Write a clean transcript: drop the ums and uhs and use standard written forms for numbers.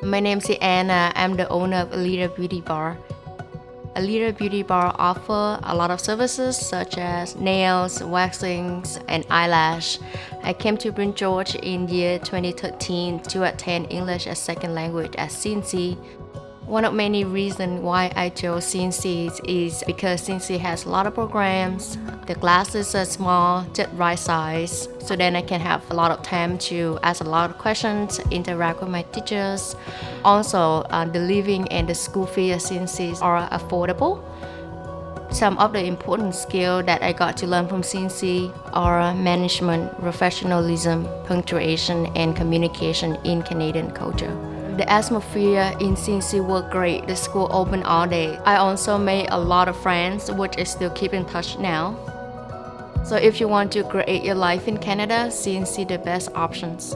My name is Anna. I'm the owner of a Leader Beauty Bar. A Leader Beauty Bar offers a lot of services such as nails, waxings, and eyelash. I came to Prince George in year 2013 to attend English as second language at CNC. One of many reasons why I chose CNC is because CNC has a lot of programs. The classes are small, just right size, so then I can have a lot of time to ask a lot of questions, interact with my teachers. Also, the living and the school fee at CNC are affordable. Some of the important skills that I got to learn from CNC are management, professionalism, punctuation, and communication in Canadian culture. The atmosphere in CNC was great. The school open all day. I also made a lot of friends, which I still keep in touch now. So if you want to create your life in Canada, CNC the best options.